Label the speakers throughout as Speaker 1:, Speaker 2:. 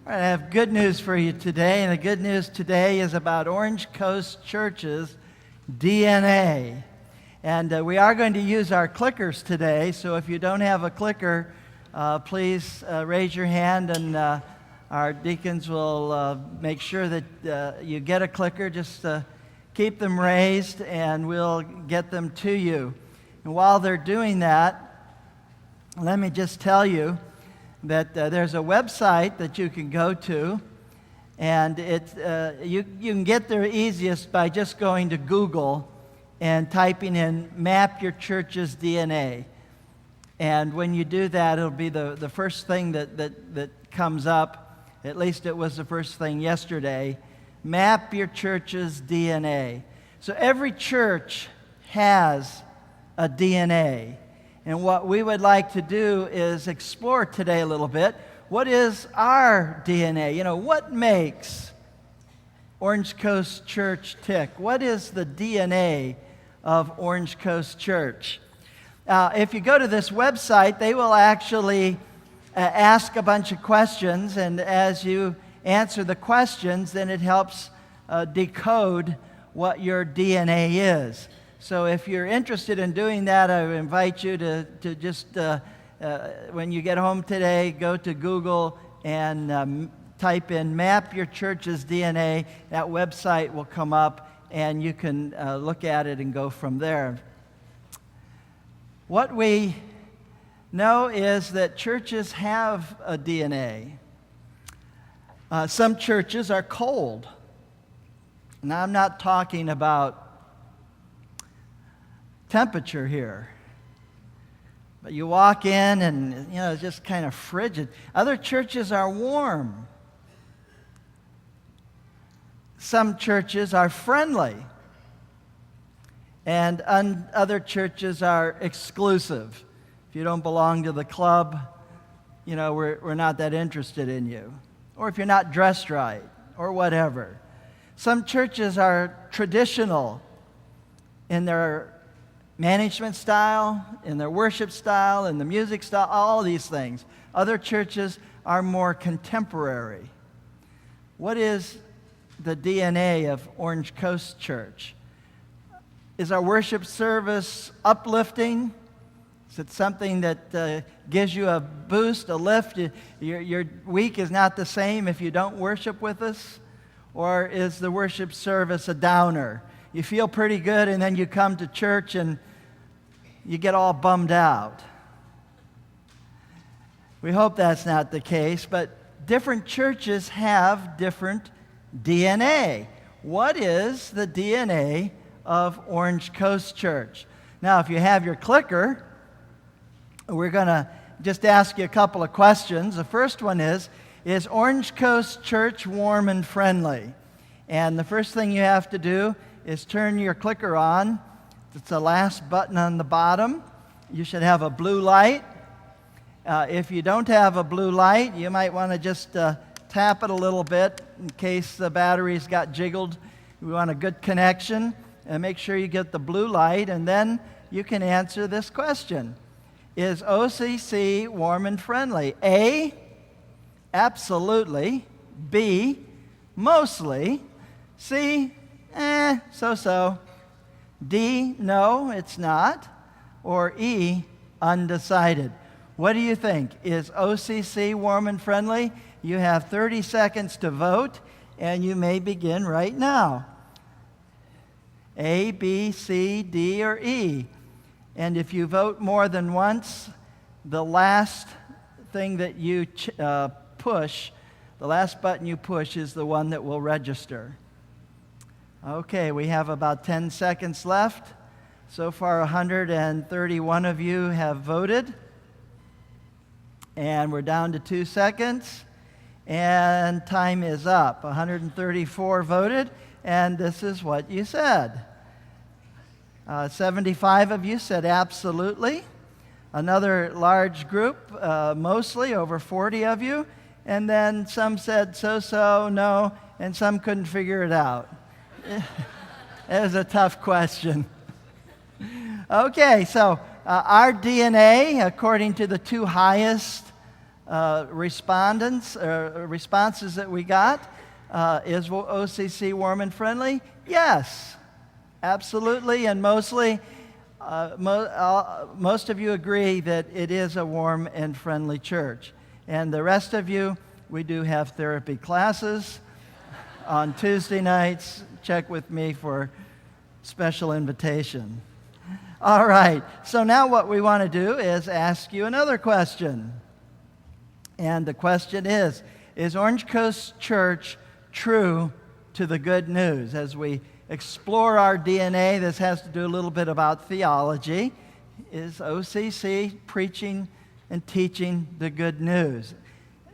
Speaker 1: All right, I have good news for you today, and the good news today is about Orange Coast Church's DNA. And we are going to use our clickers today, so if you don't have a clicker, please raise your hand, and our deacons will make sure that you get a clicker. Just keep them raised, and we'll get them to you. And while they're doing that, let me just tell you that there's a website that you can go to, and you can get there easiest by just going to Google and typing in "Map Your Church's DNA." And when you do that, it'll be the first thing that comes up. At least it was the first thing yesterday. Map Your Church's DNA. So every church has a DNA. And what we would like to do is explore today a little bit. What is our DNA? You know, what makes Orange Coast Church tick? What is the DNA of Orange Coast Church? If you go to this website, they will actually ask a bunch of questions, and as you answer the questions, then it helps decode what your DNA is. So if you're interested in doing that, I would invite you to just, when you get home today, go to Google and type in "Map Your Church's DNA." That website will come up, and you can look at it and go from there. What we know is that churches have a DNA. Some churches are cold. Now, I'm not talking about temperature here, but you walk in and it's just kind of frigid. Other churches are warm. Some churches are friendly, and other churches are exclusive. If you don't belong to the club, we're not that interested in you. Or if you're not dressed right, or whatever. Some churches are traditional in their management style, in their worship style, in the music style, all these things. Other churches are more contemporary. What is the DNA of Orange Coast Church? Is our worship service uplifting? Is it something that gives you a boost, a lift? Your week is not the same if you don't worship with us? Or is the worship service a downer? You feel pretty good, and then you come to church and you get all bummed out. We hope that's not the case, but different churches have different DNA. What is the DNA of Orange Coast Church? Now, if you have your clicker, we're going to just ask you a couple of questions. The first one is Orange Coast Church warm and friendly? And the first thing you have to do is turn your clicker on. It's the last button on the bottom. You should have a blue light. If you don't have a blue light, you might want to just tap it a little bit in case the batteries got jiggled. We want a good connection. And make sure you get the blue light, and then you can answer this question. Is OCC warm and friendly? A, absolutely. B, mostly. C, so-so. D, no, it's not. Or E, undecided. What do you think? Is OCC warm and friendly? You have 30 seconds to vote, and you may begin right now. A, B, C, D, or E. And if you vote more than once, the last thing that you push, the last button you push is the one that will register. Okay, we have about 10 seconds left. So far, 131 of you have voted. And we're down to 2 seconds. And time is up. 134 voted, and this is what you said. 75 of you said absolutely. Another large group, mostly over 40 of you. And then some said so-so, no, and some couldn't figure it out. It was a tough question. Okay, so our DNA, according to the two highest responses that we got. Is OCC warm and friendly? Yes, absolutely, and mostly, most of you agree that it is a warm and friendly church. And the rest of you, we do have therapy classes on Tuesday nights. Check with me for special invitation. All right, so now what we want to do is ask you another question. And the question is Orange Coast Church true to the good news? As we explore our DNA, this has to do a little bit about theology. Is OCC preaching and teaching the good news?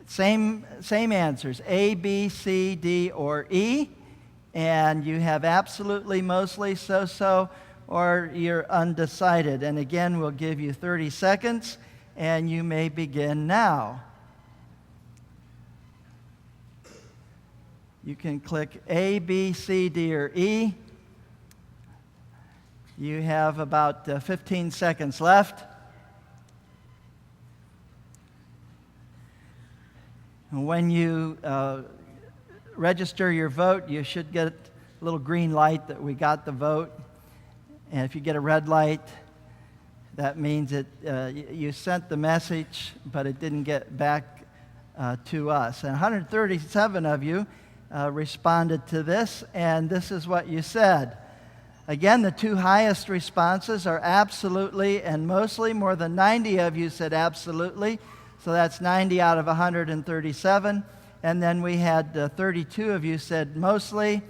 Speaker 1: Same answers, A, B, C, D, or E. And you have absolutely, mostly, so, or you're undecided. And again, we'll give you 30 seconds, and you may begin now. You can click A, B, C, D, or E. You have about 15 seconds left. And when you register your vote, you should get a little green light that we got the vote. And if you get a red light, that means that you sent the message, but it didn't get back to us. And 137 of you responded to this, and this is what you said. Again, the two highest responses are absolutely and mostly. More than 90 of you said absolutely, so that's 90 out of 137. And then we had 32 of you said mostly,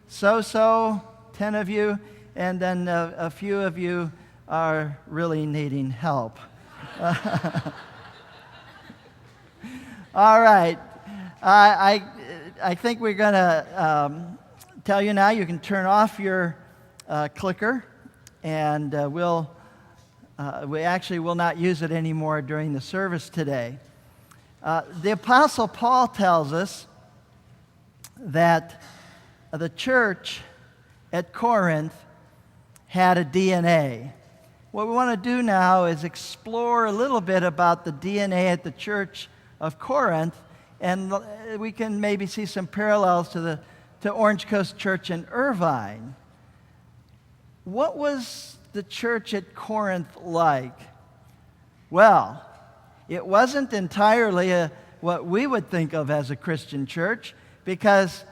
Speaker 1: so, 10 of you, and then a few of you are really needing help. All right. I think we're going to tell you now you can turn off your clicker, and we actually will not use it anymore during the service today. The Apostle Paul tells us that the church at Corinth had a DNA. What we want to do now is explore a little bit about the DNA at the church of Corinth, and we can maybe see some parallels to Orange Coast Church in Irvine. What was the church at Corinth like? Well, it wasn't entirely what we would think of as a Christian church, because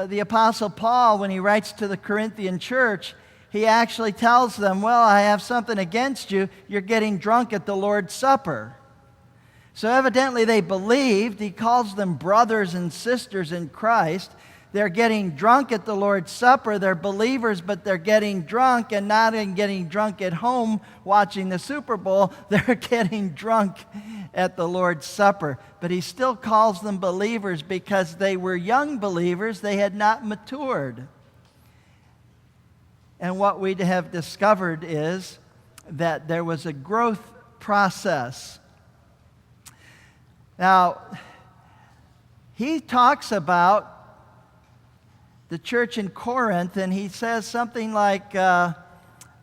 Speaker 1: the Apostle Paul, when he writes to the Corinthian church, he actually tells them, well, I have something against you. You're getting drunk at the Lord's Supper. So evidently they believed. He calls them brothers and sisters in Christ. They're getting drunk at the Lord's Supper. They're believers, but they're getting drunk, and not in getting drunk at home watching the Super Bowl. They're getting drunk at the Lord's Supper. But he still calls them believers because they were young believers. They had not matured. And what we have discovered is that there was a growth process. Now, he talks about the church in Corinth, and he says something like, well,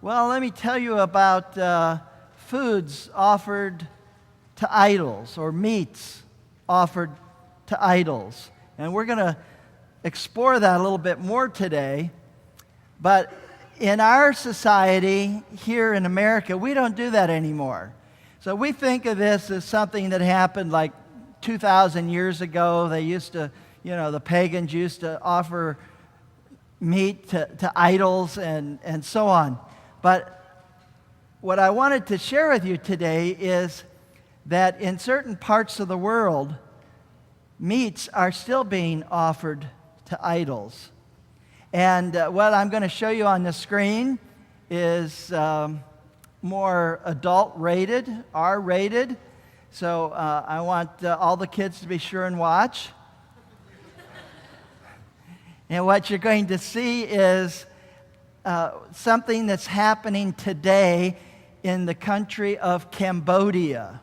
Speaker 1: let me tell you about foods offered to idols, or meats offered to idols. And we're going to explore that a little bit more today. But in our society here in America, we don't do that anymore. So we think of this as something that happened like 2,000 years ago. They used to, the pagans used to offer meat to idols and so on. But what I wanted to share with you today is that in certain parts of the world, meats are still being offered to idols. And what I'm going to show you on the screen is more adult-rated, R-rated. So I want all the kids to be sure and watch. And what you're going to see is something that's happening today in the country of Cambodia.